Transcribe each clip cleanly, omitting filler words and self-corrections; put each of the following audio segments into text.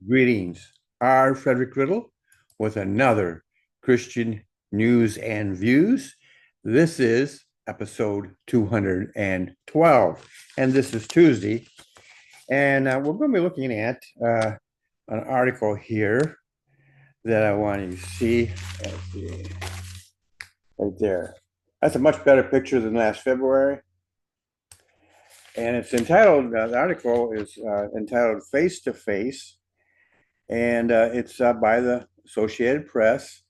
Greetings. R. Frederick Riddle with another Christian News and Views. This is episode 212, and this is Tuesday. And we're going to be looking at an article here that I want you to see. Let's see. Right there. That's a much better picture than last February. And it's entitled, the article is entitled Face to Face, and it's by the Associated Press.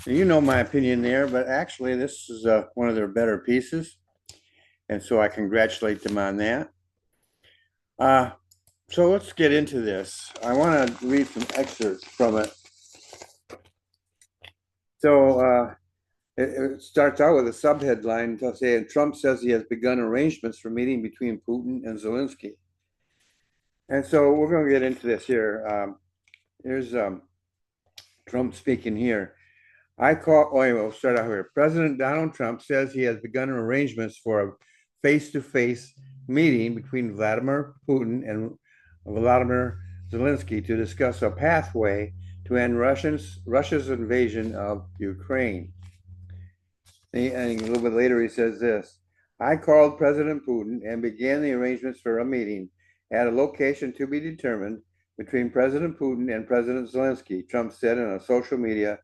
You know my opinion there, but actually this is one of their better pieces, and so I congratulate them on that. So let's get into this. I want to read some excerpts from it. So it starts out with a subheadline saying Trump says he has begun arrangements for meeting between Putin and Zelensky. And so we're going to get into this here. Here's Trump speaking here. We'll start out here. President Donald Trump says he has begun arrangements for a face-to-face meeting between Vladimir Putin and Volodymyr Zelensky to discuss a pathway to end Russia's invasion of Ukraine. And a little bit later, he says this: I called President Putin and began the arrangements for a meeting at a location to be determined between President Putin and President Zelensky, Trump said in a social media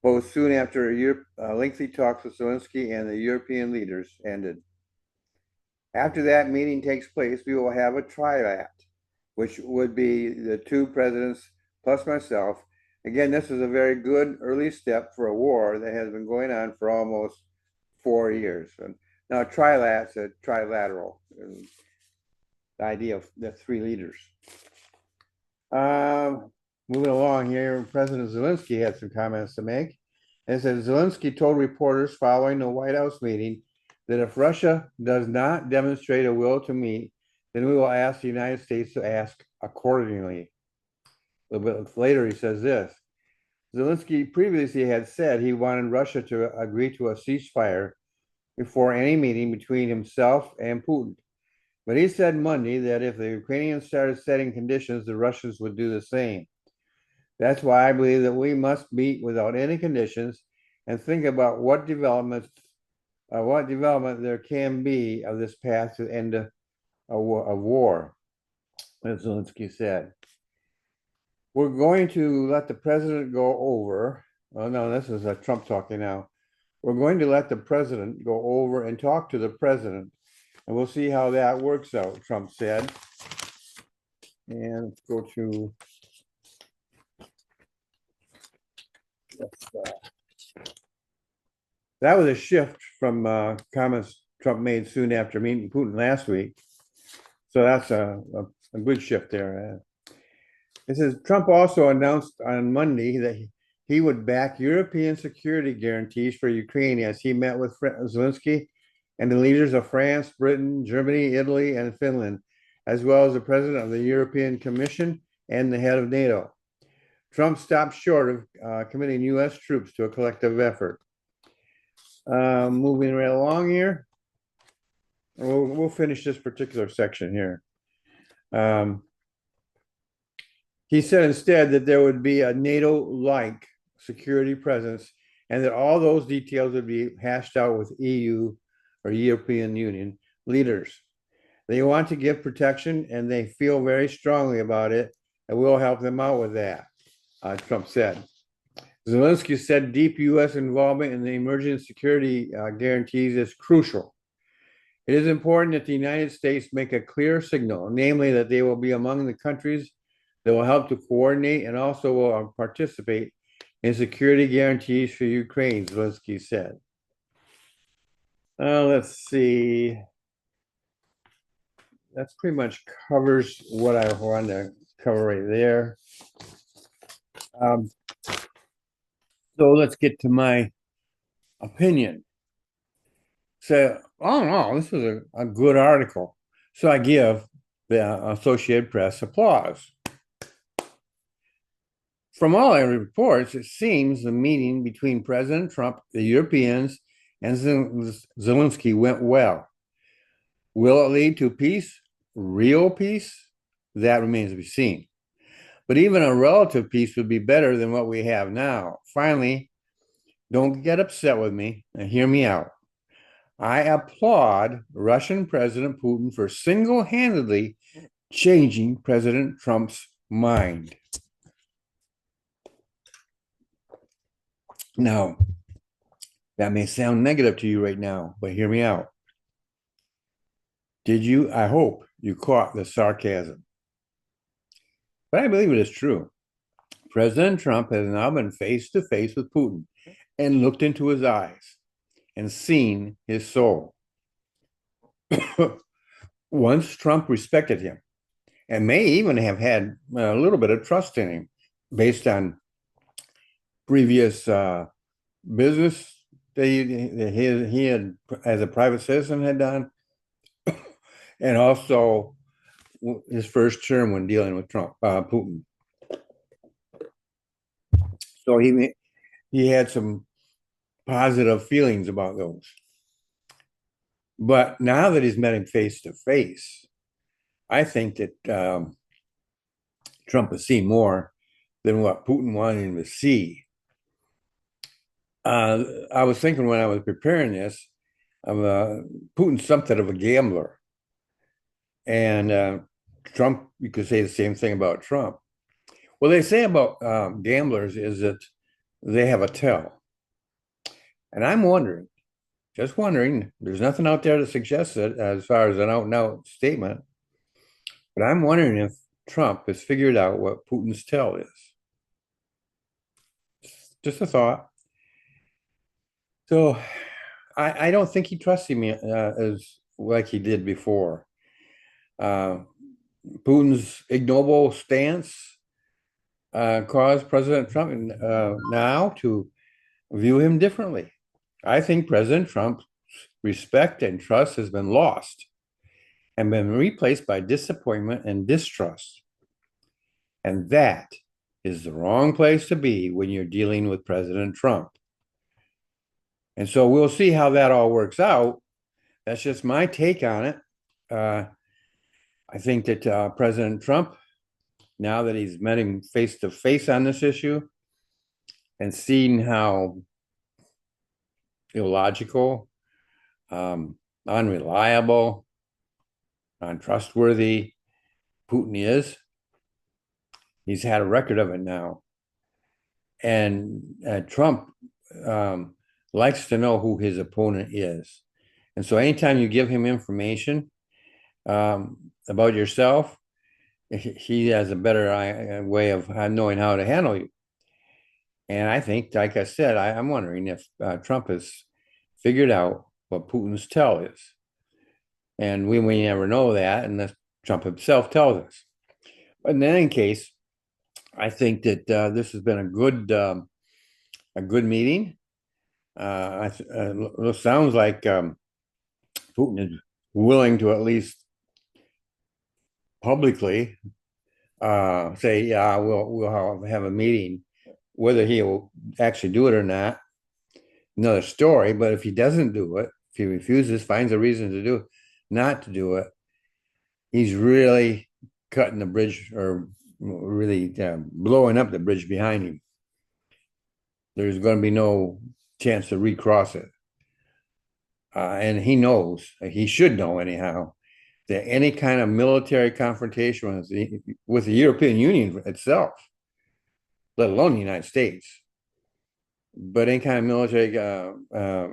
post soon after lengthy talks with Zelensky and the European leaders ended. After that meeting takes place, we will have a trilat, which would be the two presidents plus myself. Again, this is a very good early step for a war that has been going on for almost 4 years. And now, trilat's a trilateral, the idea of the three leaders. Moving along here, President Zelensky had some comments to make. And said Zelensky told reporters following the White House meeting that if Russia does not demonstrate a will to meet, then we will ask the United States to ask accordingly. A little bit later, he says this: Zelensky previously had said he wanted Russia to agree to a ceasefire before any meeting between himself and Putin. But he said Monday that if the Ukrainians started setting conditions, the Russians would do the same. That's why I believe that we must meet without any conditions and think about what development there can be of this path to end a war, as Zelensky said. We're going to let the president go over. Oh, no, this is Trump talking now. We're going to let the president go over and talk to the president, and we'll see how that works out, Trump said. And let's go to that was a shift from comments Trump made soon after meeting Putin last week. So that's a good shift there. It says Trump also announced on Monday that he would back European security guarantees for Ukraine as he met with Zelensky and the leaders of France, Britain, Germany, Italy, and Finland, as well as the president of the European Commission and the head of NATO. Trump stopped short of committing U.S. troops to a collective effort. Moving right along here, we'll finish this particular section here. He said instead that there would be a NATO-like security presence and that all those details would be hashed out with EU or European Union leaders. They want to give protection and they feel very strongly about it, and we'll help them out with that, Trump said. Zelensky said deep U.S. involvement in the emerging security guarantees is crucial. It is important that the United States make a clear signal, namely that they will be among the countries that will help to coordinate and also will participate in security guarantees for Ukraine, Zelensky said. Let's see. That pretty much covers what I wanted to cover right there. So let's get to my opinion. So, oh no, this is a good article. So I give the Associated Press applause. From all our reports, it seems the meeting between President Trump, the Europeans, and Zelensky went well. Will it lead to peace? Real peace? That remains to be seen. But even a relative peace would be better than what we have now. Finally, don't get upset with me and hear me out. I applaud Russian President Putin for single-handedly changing President Trump's mind. Now, that may sound negative to you right now, but hear me out. I hope you caught the sarcasm. But I believe it is true. President Trump has now been face to face with Putin and looked into his eyes and seen his soul. Once Trump respected him and may even have had a little bit of trust in him based on previous business that he had, as a private citizen, had done, and also his first term when dealing with Putin. So he had some positive feelings about those. But now that he's met him face to face, I think that Trump has seen more than what Putin wanted him to see. I was thinking when I was preparing this, Putin's something of a gambler. And Trump, you could say the same thing about Trump. What they say about gamblers is that they have a tell. And I'm wondering, just wondering, there's nothing out there to suggest it as far as an out and out statement, but I'm wondering if Trump has figured out what Putin's tell is. Just a thought. So I don't think he trusts him as like he did before. Putin's ignoble stance caused President Trump now to view him differently. I think President Trump's respect and trust has been lost and been replaced by disappointment and distrust. And that is the wrong place to be when you're dealing with President Trump. And so we'll see how that all works out. That's just my take on it. I think that President Trump, now that he's met him face to face on this issue and seen how illogical, unreliable, untrustworthy Putin is, he's had a record of it now. And Trump likes to know who his opponent is. And so anytime you give him information about yourself, he has a better way of knowing how to handle you. And I think, like I said, I'm wondering if Trump has figured out what Putin's tell is. And we never know that unless Trump himself tells us. But in any case, I think that this has been a good meeting. It sounds like Putin is willing to at least publicly say, "Yeah, we'll have a meeting." Whether he will actually do it or not, another story. But if he doesn't do it, if he refuses, finds a reason to not to do it, he's really cutting the bridge or really blowing up the bridge behind him. There's going to be no chance to recross it. And he knows, he should know anyhow, that any kind of military confrontation with the European Union itself, let alone the United States, but any kind of military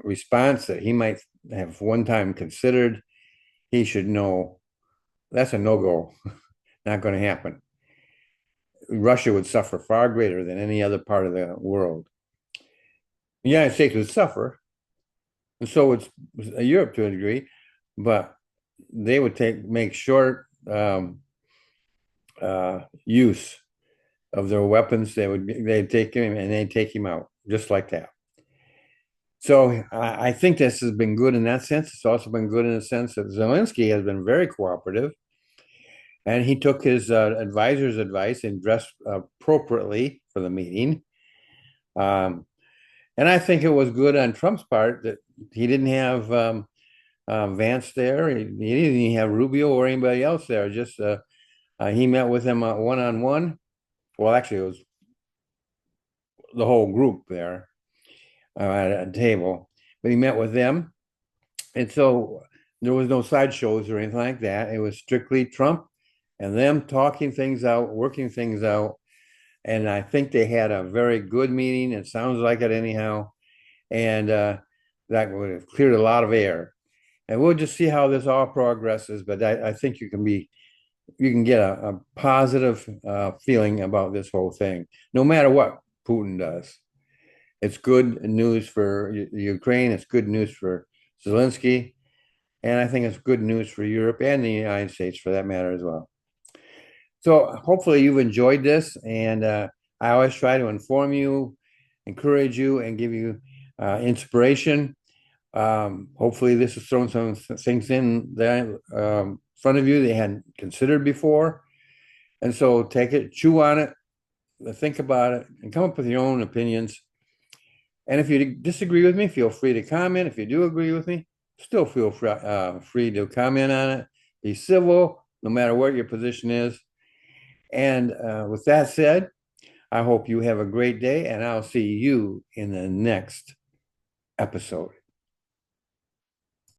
response that he might have one time considered, he should know that's a no-go, not going to happen. Russia would suffer far greater than any other part of the world. The United States would suffer, and so would Europe to a degree, but they would make short use of their weapons. They'd take him and they'd take him out just like that. So I think this has been good in that sense. It's also been good in the sense that Zelensky has been very cooperative, and he took his advisor's advice and dressed appropriately for the meeting. And I think it was good on Trump's part that he didn't have Vance there. He didn't have Rubio or anybody else there. Just he met with him one-on-one well, actually, it was the whole group there at a table, but he met with them. And so there was no sideshows or anything like that. It was strictly Trump and them talking things out, working things out. And I think they had a very good meeting. It sounds like it anyhow. And that would have cleared a lot of air. And we'll just see how this all progresses. But I think you can get a positive feeling about this whole thing, no matter what Putin does. It's good news for Ukraine. It's good news for Zelensky. And I think it's good news for Europe and the United States for that matter as well. So hopefully you've enjoyed this. And I always try to inform you, encourage you, and give you inspiration. Hopefully this has thrown some things in the front of you they hadn't considered before. And so take it, chew on it, think about it, and come up with your own opinions. And if you disagree with me, feel free to comment. If you do agree with me, still feel free to comment on it. Be civil, no matter what your position is. And with that said, I hope you have a great day, and I'll see you in the next episode.